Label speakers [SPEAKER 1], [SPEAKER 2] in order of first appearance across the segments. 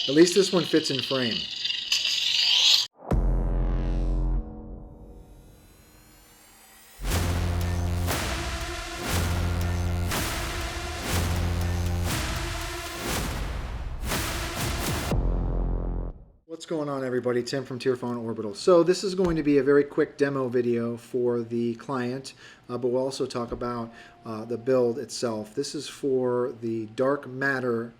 [SPEAKER 1] At least this one fits in frame. What's going on, everybody? Tim from Tearphone Orbital. So this is going to be a very quick demo video for the client, but we'll also talk about the build itself. This is for the dark matter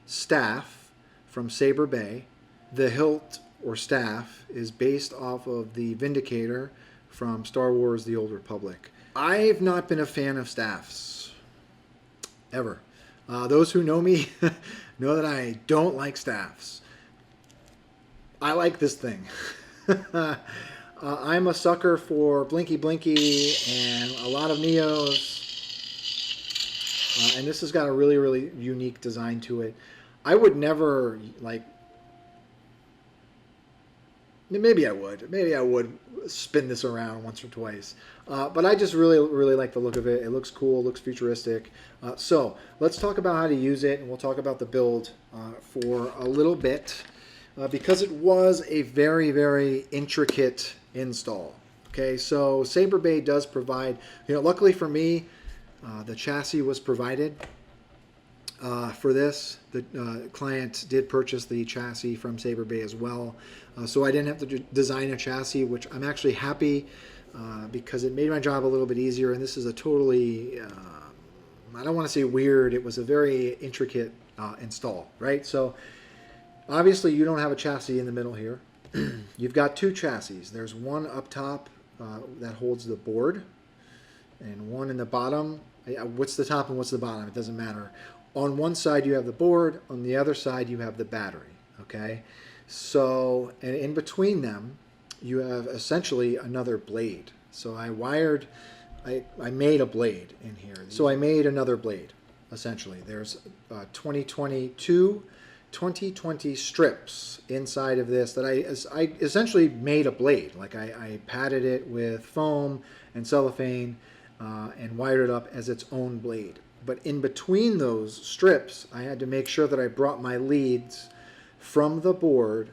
[SPEAKER 1] staff from Saberbay. The hilt or staff is based off of the Vindicator from Star Wars: The Old Republic. I've not been a fan of staffs, ever. Those who know me know that I don't like staffs. I like this thing. I'm a sucker for Blinky Blinky and a lot of Neos. And this has got a really, really unique design to it. I would never, like, maybe I would spin this around once or twice. But I just really, really like the look of it. It looks cool, it looks futuristic. So let's talk about how to use it, and we'll talk about the build for a little bit. Because it was a very, very intricate install. Okay, so Saberbay does provide, luckily for me, the chassis was provided for this. The client did purchase the chassis from Saberbay as well. So I didn't have to design a chassis, which I'm actually happy because it made my job a little bit easier. And this is a totally, I don't want to say weird, it was a very intricate install, right? So obviously, you don't have a chassis in the middle here. You've got two chassis. There's one up top that holds the board, and one in the bottom. What's the top and what's the bottom? It doesn't matter. On one side, you have the board. On the other side, you have the battery. Okay? So, and in between them, you have essentially another blade. So I made a blade in here. So I made another blade, essentially. There's 2020 strips inside of this that I essentially made a blade. Like I padded it with foam and cellophane and wired it up as its own blade. But in between those strips, I had to make sure that I brought my leads from the board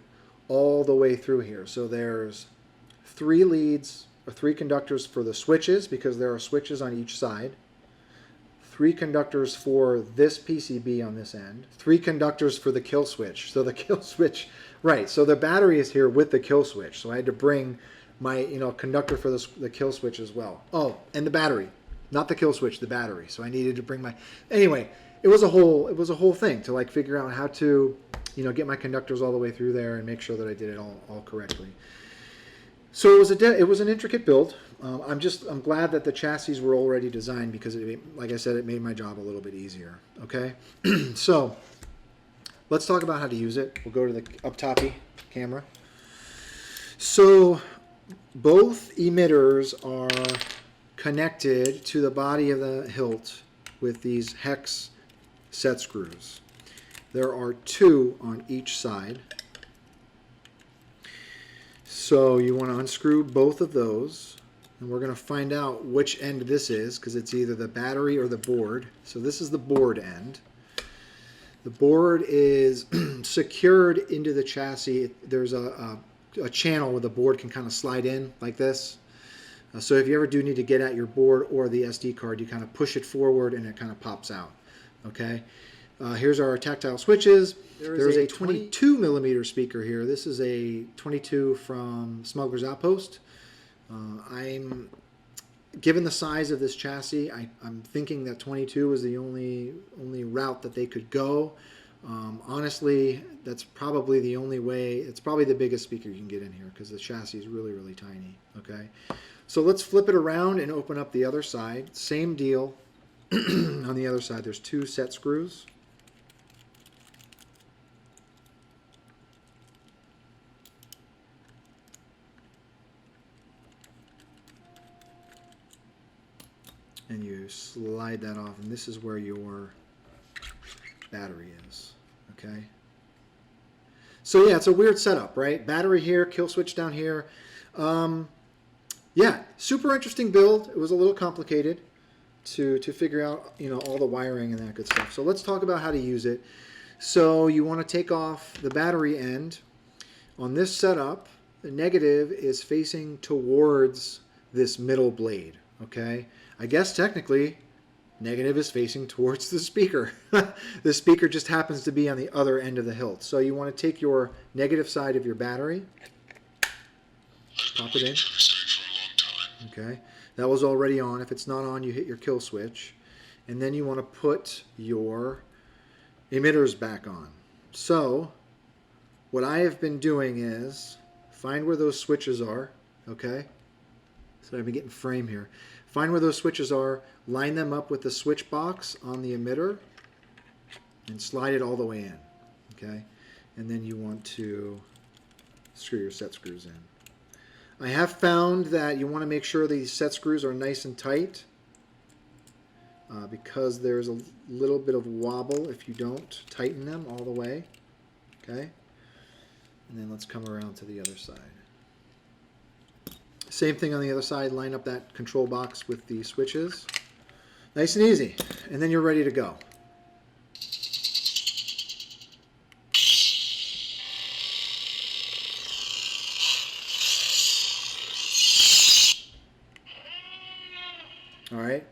[SPEAKER 1] all the way through here. So there's 3 leads, or 3 conductors for the switches, because there are switches on each side. 3 conductors for this PCB on this end, 3 conductors for the kill switch. So the kill switch, right, so the battery is here with the kill switch. So I had to bring my, conductor for the kill switch as well. Oh, and the battery, not the kill switch, the battery. So I needed to bring my, anyway, it was a whole thing to like figure out how to, get my conductors all the way through there and make sure that I did it all correctly. So it was an intricate build. I'm glad that the chassis were already designed because, like I said, it made my job a little bit easier. Okay, so let's talk about how to use it. We'll go to the up-toppy camera. So both emitters are connected to the body of the hilt with these hex set screws. There are 2 on each side. So you want to unscrew both of those, and we're going to find out which end this is, because it's either the battery or the board. So this is the board end. The board is secured into the chassis. There's a channel where the board can kind of slide in like this. So if you ever do need to get at your board or the SD card, you kind of push it forward and it kind of pops out. Okay. Here's our tactile switches. There's a 22 millimeter speaker here. This is a 22 from Smuggler's Outpost. I'm given the size of this chassis, I'm thinking that 22 is the only route that they could go. Honestly, that's probably the only way. It's probably the biggest speaker you can get in here because the chassis is really, really tiny. Okay, so let's flip it around and open up the other side. Same deal. On the other side, there's 2 set screws. And you slide that off, and this is where your battery is. Okay. So yeah, it's a weird setup, right? Battery here, kill switch down here. Yeah, super interesting build. It was a little complicated to figure out, all the wiring and that good stuff. So let's talk about how to use it. So you want to take off the battery end. On this setup, the negative is facing towards this middle blade, okay? I guess technically negative is facing towards the speaker. The speaker just happens to be on the other end of the hilt. So you want to take your negative side of your battery, pop it in. Okay, that was already on. If it's not on, you hit your kill switch. And then you want to put your emitters back on. So what I have been doing is find where those switches are, okay? So I've been getting frame here. Find where those switches are, line them up with the switch box on the emitter, and slide it all the way in, okay? And then you want to screw your set screws in. I have found that you want to make sure these set screws are nice and tight because there's a little bit of wobble if you don't tighten them all the way, okay? And then let's come around to the other side. Same thing on the other side, line up that control box with the switches. Nice and easy. And then you're ready to go. All right,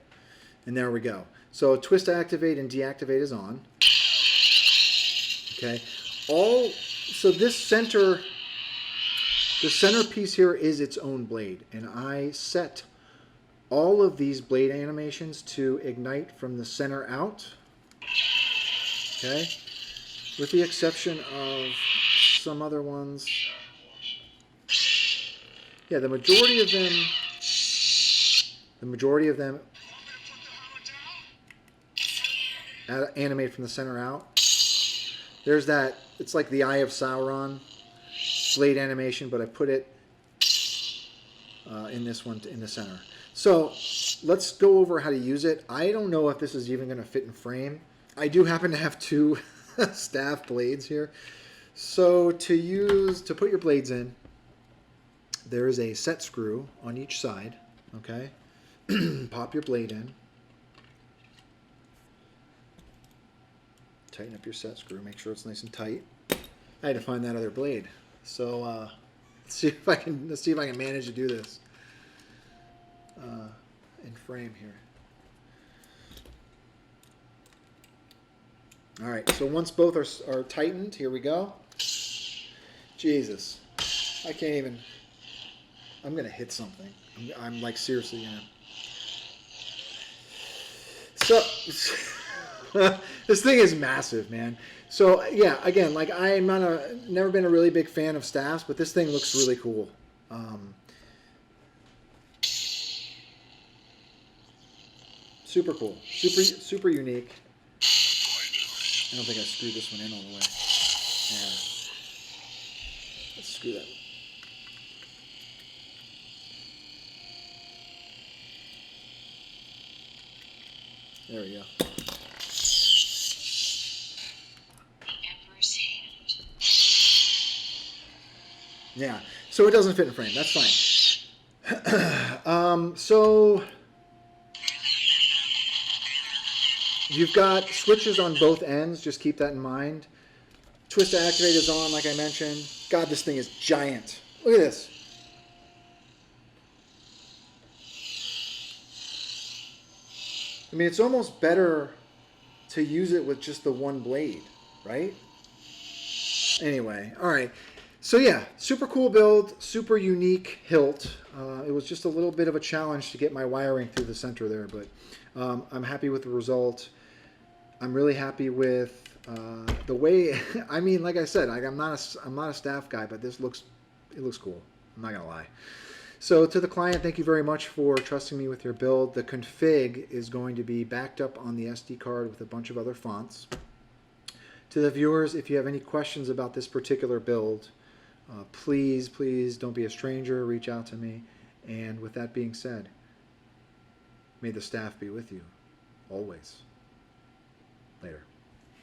[SPEAKER 1] and there we go. So twist activate and deactivate is on. Okay, so this center piece here is its own blade, and I set all of these blade animations to ignite from the center out, okay, with the exception of some other ones. Yeah, the majority of them animate from the center out. There's that, it's like the Eye of Sauron blade animation, but I put it in this one in the center. So let's go over how to use it. I don't know if this is even going to fit in frame. I do happen to have two staff blades here. So to put your blades in, there is a set screw on each side, okay? Pop your blade in. Tighten up your set screw, make sure it's nice and tight. I had to find that other blade. So let's see if I can manage to do this in frame here. All right, so once both are tightened, here we go. Jesus, I can't even. I'm gonna hit something. I'm like seriously gonna. So this thing is massive, man. So yeah, again, like I'm never been a really big fan of staffs, but this thing looks really cool. Super cool, super unique. I don't think I screwed this one in all the way. Yeah, let's screw that. There we go. Yeah, so it doesn't fit in frame. That's fine. So you've got switches on both ends. Just keep that in mind. Twist to activate is on, like I mentioned. God, this thing is giant. Look at this. I mean, it's almost better to use it with just the one blade, right? Anyway, all right. So yeah, super cool build, super unique hilt. It was just a little bit of a challenge to get my wiring through the center there, but I'm happy with the result. I'm really happy with the way. I mean, like I said, I'm not a staff guy, but it looks cool. I'm not gonna lie. So to the client, thank you very much for trusting me with your build. The config is going to be backed up on the SD card with a bunch of other fonts. To the viewers, if you have any questions about this particular build, please don't be a stranger. Reach out to me. And with that being said, may the staff be with you always. Later.